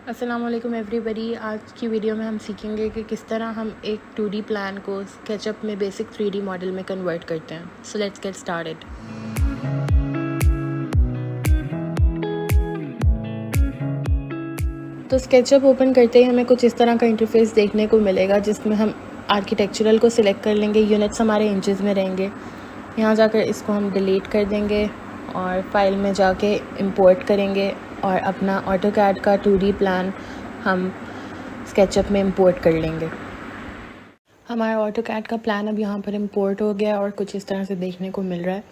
अस्सलामुअलैकुम एवरीबॉडी। आज की वीडियो में हम सीखेंगे कि किस तरह हम एक 2D प्लान को स्केचअप में बेसिक 3D मॉडल में कन्वर्ट करते हैं। So let's get started. तो स्केचअप ओपन करते ही हमें कुछ इस तरह का इंटरफेस देखने को मिलेगा, जिसमें हम आर्किटेक्चरल को सिलेक्ट कर लेंगे। यूनिट्स हमारे इंचज़ में रहेंगे। यहाँ जाकर इसको हम डिलीट कर देंगे और फाइल में जाके इंपोर्ट करेंगे और अपना ऑटोकैड का 2D प्लान हम स्केचअप में इंपोर्ट कर लेंगे। हमारा ऑटोकैड का प्लान अब यहाँ पर इंपोर्ट हो गया और कुछ इस तरह से देखने को मिल रहा है।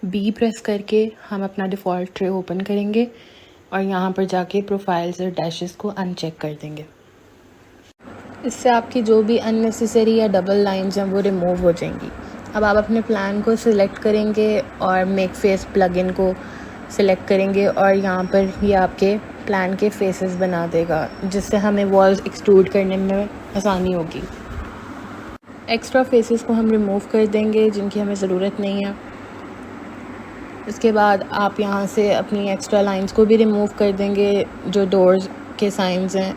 बी प्रेस करके हम अपना डिफ़ॉल्ट ट्रे ओपन करेंगे और यहाँ पर जाके प्रोफाइल्स और डैशेस को अनचेक कर देंगे। इससे आपकी जो भी अननेसेसरी या डबल लाइंस हैं वो रिमूव हो जाएंगी। अब आप अपने प्लान को सिलेक्ट करेंगे और मेक फेस प्लगइन को सिलेक्ट करेंगे और यहाँ पर ये आपके प्लान के फेसेस बना देगा, जिससे हमें वॉल्स एक्सट्रूड करने में आसानी होगी। एक्स्ट्रा फेसेस को हम रिमूव कर देंगे जिनकी हमें ज़रूरत नहीं है। इसके बाद आप यहाँ से अपनी एक्स्ट्रा लाइंस को भी रिमूव कर देंगे। जो डोर्स के साइंस हैं,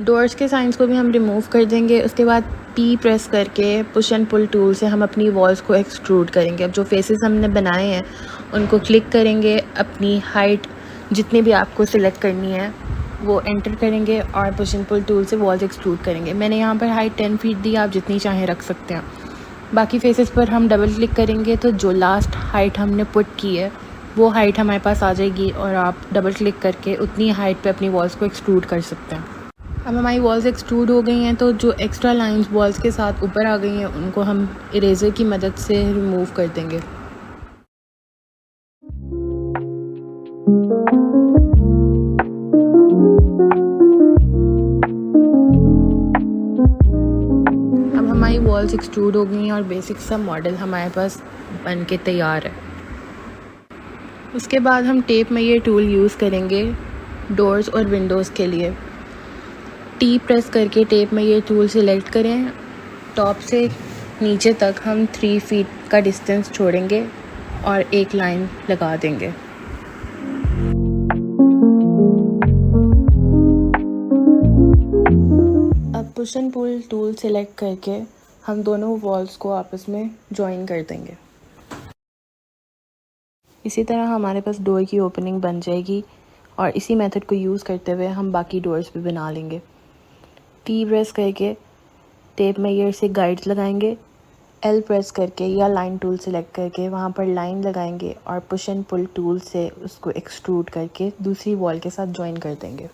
डोर्स के साइंस को भी हम रिमूव कर देंगे। उसके बाद पी प्रेस करके पुश एंड पुल टूल से हम अपनी वॉल्स को एक्सट्रूड करेंगे। अब जो फेसेस हमने बनाए हैं उनको क्लिक करेंगे, अपनी हाइट जितनी भी आपको सिलेक्ट करनी है वो एंटर करेंगे और पुश एंड पुल टूल से वॉल्स एक्सट्रूड करेंगे। मैंने यहाँ पर हाइट 10 फीट दी, आप जितनी चाहें रख सकते हैं। बाकी फेसेस पर हम डबल क्लिक करेंगे तो जो लास्ट हाइट हमने पुट की है वो हाइट हमारे पास आ जाएगी और आप डबल क्लिक करके उतनी हाइट पे अपनी वॉल्स को एक्सट्रूड कर सकते हैं। अब हमारी वॉल्स एक्सट्रूड हो गई हैं, तो जो एक्स्ट्रा लाइंस वॉल्स के साथ ऊपर आ गई हैं उनको हम इरेज़र की मदद से रिमूव कर देंगे। अब हमारी वॉल्स एक्सट्रूड हो गई हैं और बेसिक सा मॉडल हमारे पास बन के तैयार है। उसके बाद हम टेप मेजर टूल यूज़ करेंगे डोर्स और विंडोज़ के लिए। टी प्रेस करके टेप मेजर टूल सिलेक्ट करें। टॉप से नीचे तक हम 3 फीट का डिस्टेंस छोड़ेंगे और एक लाइन लगा देंगे। अब push and pull tool select करके हम दोनों वॉल्स को आपस में जॉइन कर देंगे। इसी तरह हमारे पास डोर की ओपनिंग बन जाएगी और इसी मेथड को यूज़ करते हुए हम बाकी डोर्स भी बना लेंगे। टी प्रेस करके टेप मेजर से गाइड्स लगाएंगे। एल प्रेस करके या लाइन टूल सेलेक्ट करके वहाँ पर लाइन लगाएंगे और पुश एंड पुल टूल से उसको एक्सट्रूड करके दूसरी वॉल के साथ जॉइन कर देंगे।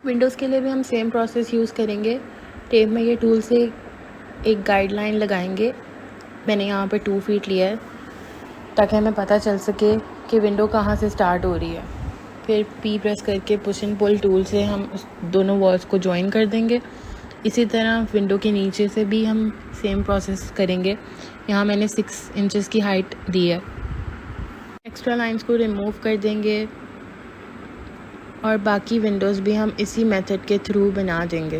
विंडोज़ के लिए भी हम सेम प्रोसेस यूज़ करेंगे। टेप मेजर टूल से एक गाइडलाइन लगाएंगे। मैंने यहाँ पर 2 फीट लिया है ताकि हमें पता चल सके कि विंडो कहाँ से स्टार्ट हो रही है। फिर पी प्रेस करके पुश एंड पुल टूल से हम उस दोनों वॉल्स को जॉइन कर देंगे। इसी तरह विंडो के नीचे से भी हम सेम प्रोसेस करेंगे। यहाँ मैंने 6 इंचेस की हाइट दी है। एक्स्ट्रा लाइंस को रिमूव कर देंगे और बाकी विंडोज़ भी हम इसी मेथड के थ्रू बना देंगे।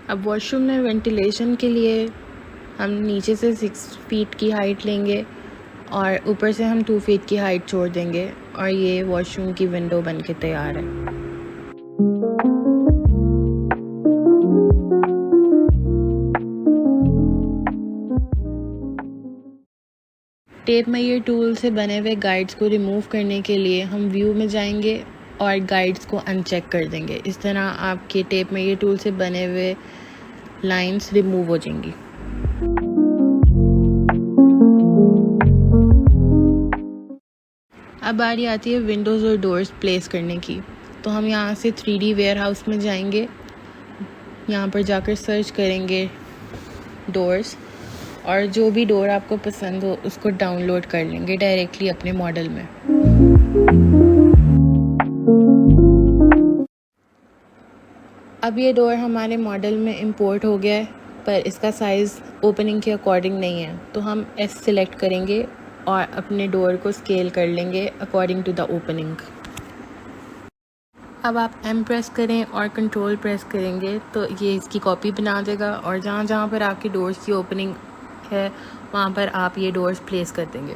अब वॉशरूम में वेंटिलेशन के लिए हम नीचे से 6 फीट की हाइट लेंगे और ऊपर से हम 2 फीट की हाइट छोड़ देंगे और ये वॉशरूम की विंडो बन के तैयार है। टेप मेजर टूल से बने हुए गाइड्स को रिमूव करने के लिए हम व्यू में जाएंगे और गाइड्स को अनचेक कर देंगे। इस तरह आपके टेप मेजर टूल से बने हुए लाइंस रिमूव हो जाएंगी। अब बारी आती है विंडोज़ और डोर्स प्लेस करने की। तो हम यहाँ से 3D वेयर हाउस में जाएंगे। यहाँ पर जाकर सर्च करेंगे डोर्स, और जो भी डोर आपको पसंद हो उसको डाउनलोड कर लेंगे डायरेक्टली अपने मॉडल में। अब ये डोर हमारे मॉडल में इंपोर्ट हो गया है, पर इसका साइज़ ओपनिंग के अकॉर्डिंग नहीं है, तो हम S सिलेक्ट करेंगे और अपने डोर को स्केल कर लेंगे अकॉर्डिंग टू द ओपनिंग। अब आप M प्रेस करें और कंट्रोल प्रेस करेंगे तो ये इसकी कॉपी बना देगा, और जहाँ जहाँ पर आपकी डोर्स की ओपनिंग है वहाँ पर आप ये डोर्स प्लेस कर देंगे।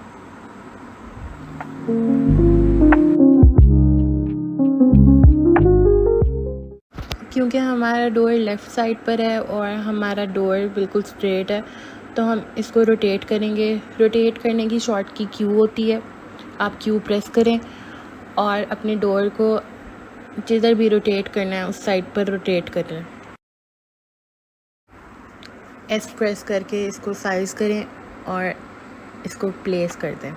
क्योंकि हमारा डोर लेफ़्ट साइड पर है और हमारा डोर बिल्कुल स्ट्रेट है, तो हम इसको रोटेट करेंगे। रोटेट करने की शॉर्ट की Q होती है, आप Q प्रेस करें और अपने डोर को जिधर भी रोटेट करना है उस साइड पर रोटेट करें। S प्रेस करके इसको साइज़ करें और इसको प्लेस कर दें।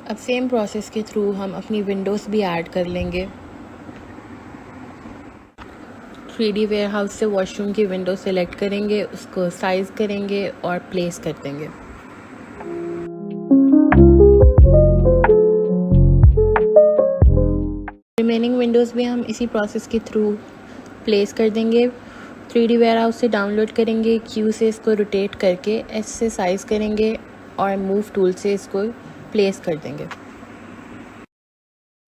अब सेम प्रोसेस के थ्रू हम अपनी विंडोज़ भी ऐड कर लेंगे। 3D वेयरहाउस से वॉशरूम की विंडो सेलेक्ट करेंगे, उसको साइज़ करेंगे और प्लेस कर देंगे। रिमेनिंग विंडोज़ भी हम इसी प्रोसेस के थ्रू प्लेस कर देंगे। 3D वेयरहाउस से डाउनलोड करेंगे, Q से इसको रोटेट करके S से साइज़ करेंगे और मूव टूल से इसको प्लेस कर देंगे।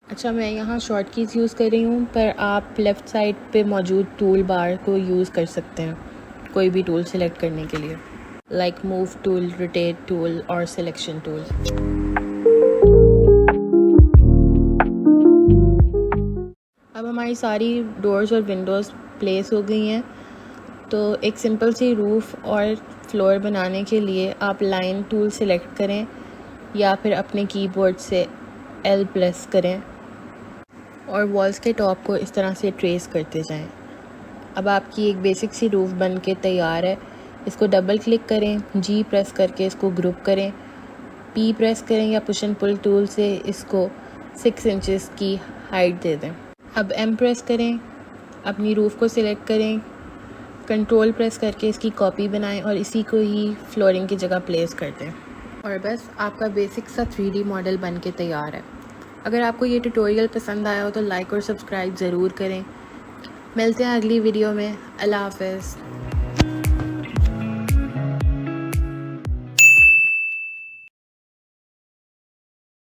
अच्छा, मैं यहाँ शॉर्ट कीज़ यूज़ कर रही हूँ, पर आप लेफ़्ट साइड पे मौजूद टूल बार को यूज़ कर सकते हैं कोई भी टूल सेलेक्ट करने के लिए, like move tool, rotate tool और सिलेक्शन टूल। अब हमारी सारी डोर्स और विंडोज़ प्लेस हो गई हैं, तो एक सिंपल सी रूफ़ और फ्लोर बनाने के लिए आप लाइन टूल सेलेक्ट करें या फिर अपने कीबोर्ड से L प्रेस करें और वॉल्स के टॉप को इस तरह से ट्रेस करते जाएं। अब आपकी एक बेसिक सी रूफ़ बन के तैयार है। इसको डबल क्लिक करें, G प्रेस करके इसको ग्रुप करें, P प्रेस करें या पुश एंड पुल टूल से इसको 6 इंचेस की हाइट दे दें। अब M प्रेस करें, अपनी रूफ़ को सिलेक्ट करें, कंट्रोल प्रेस करके इसकी कॉपी बनाएं और इसी को ही फ्लोरिंग की जगह प्लेस कर दें, और बस आपका बेसिक सा 3D मॉडल बन के तैयार है। अगर आपको ये ट्यूटोरियल पसंद आया हो तो लाइक और सब्सक्राइब ज़रूर करें। मिलते हैं अगली वीडियो में। अल्लाह हाफ़िज़।